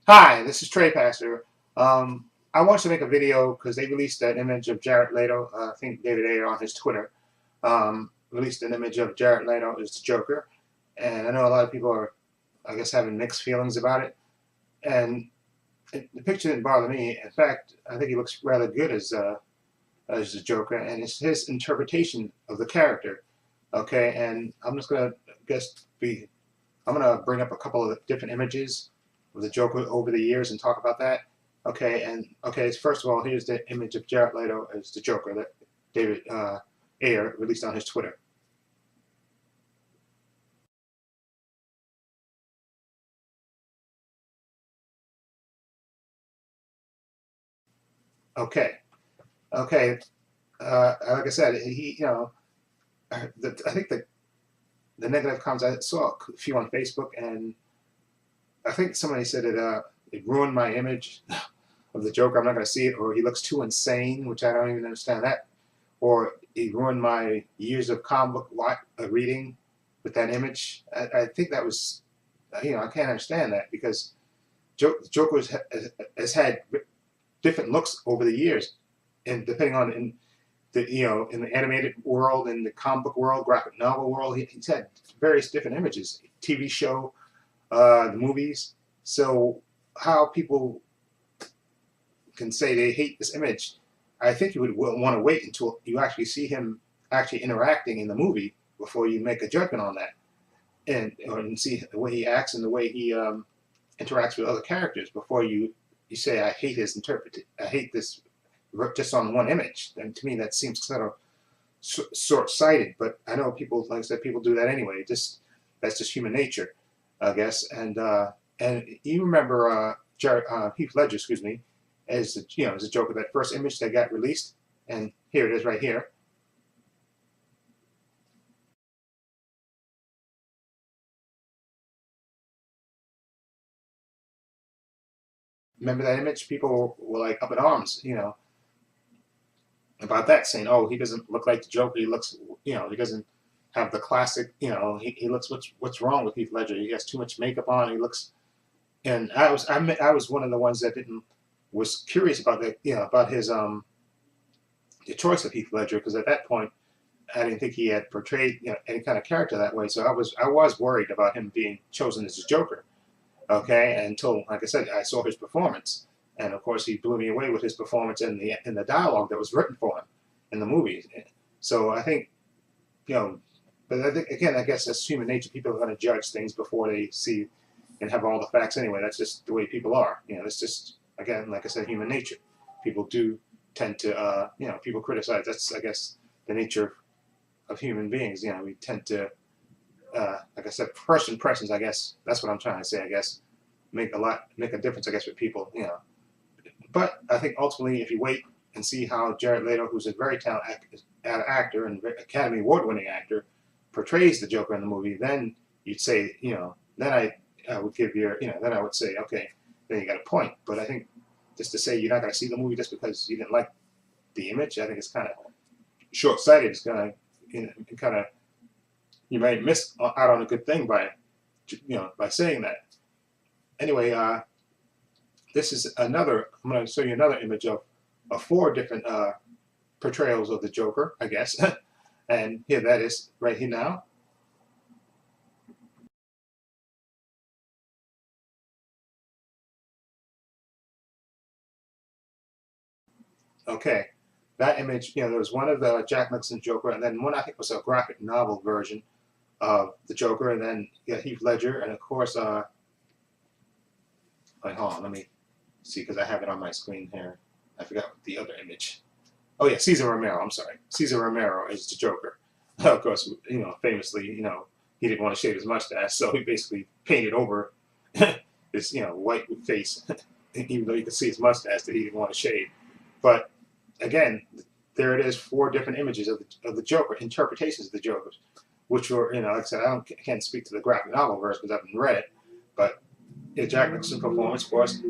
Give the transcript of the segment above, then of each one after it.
Hi, this is Trey Pastor. I wanted to make a video because they released that image of Jared Leto. I think David Ayer on his Twitter released an image of Jared Leto as the Joker, and I know a lot of people are, I guess, having mixed feelings about it. And the picture didn't bother me. In fact, I think he looks rather good as the Joker, and it's his interpretation of the character. Okay, and I'm just gonna guess be I'm gonna bring up a couple of different images of the Joker over the years and talk about that. Okay, first of all, here's the image of Jared Leto as the Joker that David Ayer released on his Twitter. Okay, okay. Like I said, I think the negative comments I saw a few on Facebook, and I think somebody said it ruined my image of the Joker. I'm not going to see it, or he looks too insane, which I don't even understand that, or it ruined my years of comic book reading with that image. I think that was, I can't understand that because Joker has had different looks over the years, and depending on in the animated world, in the comic book world, graphic novel world, he's had various different images, TV show, the movies. So how people can say they hate this image, I think you would want to wait until you actually see him actually interacting in the movie before you make a judgment on that, and see the way he acts and the way he interacts with other characters before you say I hate his I hate this just on one image. And to me, that seems sort of short-sighted. But I know people, like I said, people do that anyway. That's just human nature, I guess. And you remember Heath Ledger, excuse me, as as a Joker, that first image that got released, and here it is right here. Remember that image? People were like up in arms, about that, saying, "Oh, he doesn't look like the Joker. He looks, he doesn't have the classic, he looks what's wrong with Heath Ledger? He has too much makeup on. He looks." And I was one of the ones that didn't was curious about that, about his the choice of Heath Ledger, because at that point I didn't think he had portrayed any kind of character that way. So I was worried about him being chosen as a Joker. Okay, until, like I said, I saw his performance, and of course he blew me away with his performance in the dialogue that was written for him in the movie. So I think, you know, but I think again, I guess that's human nature. People are going to judge things before they see and have all the facts anyway. That's just the way people are. It's just, again, like I said, human nature. People do tend to, people criticize. That's, I guess, the nature of human beings. We tend to, like I said, first impressions. I guess that's what I'm trying to say. I guess make a difference. I guess with people. But I think ultimately, if you wait and see how Jared Leto, who's a very talented actor and Academy Award-winning actor, portrays the Joker in the movie, then you'd say, then I would give then I would say, okay, then you got a point. But I think just to say you're not going to see the movie just because you didn't like the image, I think it's kind of short-sighted. It's going to, kind of, you might miss out on a good thing by saying that. Anyway, this is another. I'm going to show you another image of four different portrayals of the Joker, I guess. And here that is right here now. Okay, that image. There was one of the Jack Nicholson Joker, and then one I think was a graphic novel version of the Joker, and then Heath Ledger, and of course, wait, hold on, let me see because I have it on my screen here. I forgot the other image. Oh yeah, Cesar Romero. I'm sorry, Cesar Romero is the Joker. Of course, famously, he didn't want to shave his mustache, so he basically painted over his, white face, even though you could see his mustache that he didn't want to shave. But again, there it is, four different images of the Joker, interpretations of the Joker, which were, like I said, I can't speak to the graphic novel verse because I haven't read it, but Jack Nicholson performance, of course,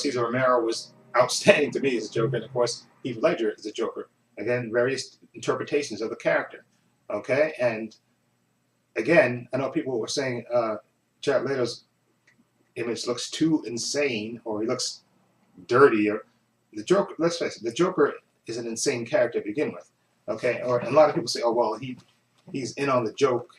Cesar Romero was outstanding to me as a Joker, and of course, Heath Ledger is a Joker. Again, various interpretations of the character. Okay, and again, I know people were saying Jared Leto's image looks too insane, or he looks dirty, or the Joker. Let's face it, the Joker is an insane character to begin with. Okay, or and a lot of people say, oh well, he's in on the joke.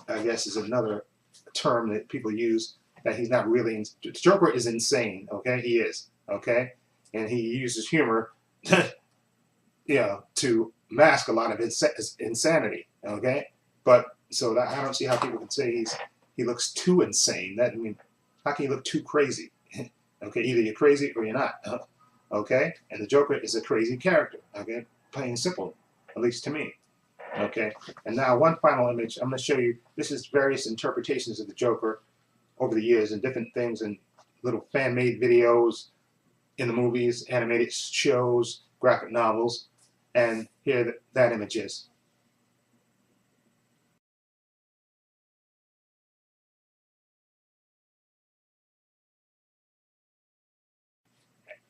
I guess is another term that people use, that he's not really. The Joker is insane. Okay, he is. Okay, and he uses humor, to mask a lot of insanity. Okay, but so that, I don't see how people can say he looks too insane. That, I mean, how can you look too crazy? Okay, either you're crazy or you're not. Okay, and the Joker is a crazy character. Okay, plain and simple, at least to me. Okay, and now one final image. I'm going to show you. This is various interpretations of the Joker over the years, and different things, and little fan-made videos in the movies, animated shows, graphic novels, and here that image is.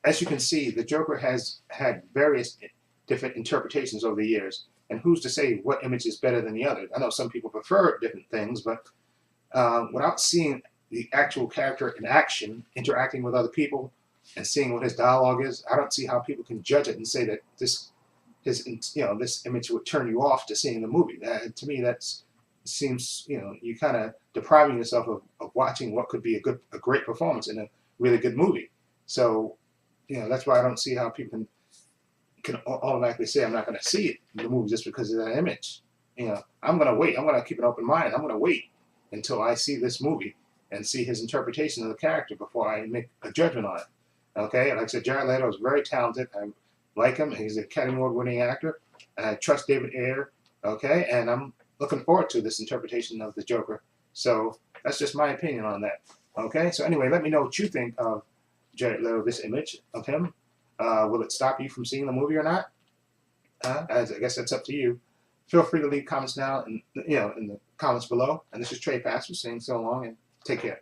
As you can see, the Joker has had various different interpretations over the years, and who's to say what image is better than the other? I know some people prefer different things, but without seeing the actual character in action, interacting with other people, and seeing what his dialogue is, I don't see how people can judge it and say that this image would turn you off to seeing the movie. To me, that seems, you kind of depriving yourself of watching what could be a great performance in a really good movie. So, that's why I don't see how people can automatically say I'm not going to see it in the movie just because of that image. I'm going to wait. I'm going to keep an open mind. I'm going to wait until I see this movie and see his interpretation of the character before I make a judgment on it. Okay, like I said, Jared Leto is very talented. I like him. He's an Academy Award-winning actor. And I trust David Ayer. Okay, and I'm looking forward to this interpretation of the Joker. So that's just my opinion on that. Okay, so anyway, let me know what you think of Jared Leto, this image of him. Will it stop you from seeing the movie or not? I guess that's up to you. Feel free to leave comments now, and in the comments below. And this is Trey Pastor saying so long, and take care.